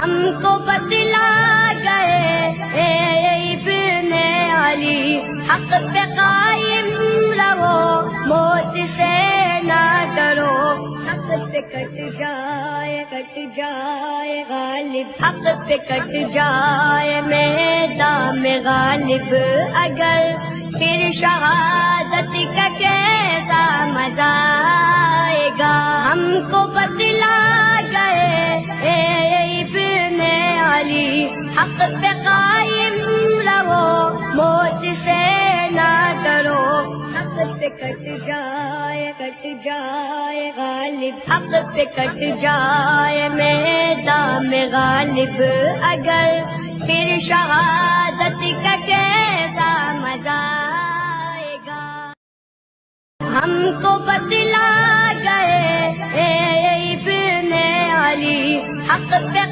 ہم کو بتلا گئے ابن علی، حق پہ قائم رہو، موت سے نہ ڈرو، حق پہ کٹ جائے غالب، حق پہ کٹ جائے میدان میں غالب، اگر پھر شہادت کا کیسا مزہ آئے گا۔ ہم کو بتلا گئے ابن علی، حق پہ قائم رہو، موت سے نہ ڈرو، حق پہ کٹ جائے غالب، حق پہ کٹ جائے میدان میں غالب، اگر پھر شہادت کا کیسا مزہ آئے گا۔ ہم کو بتلا گئے ابن علی، حق پہ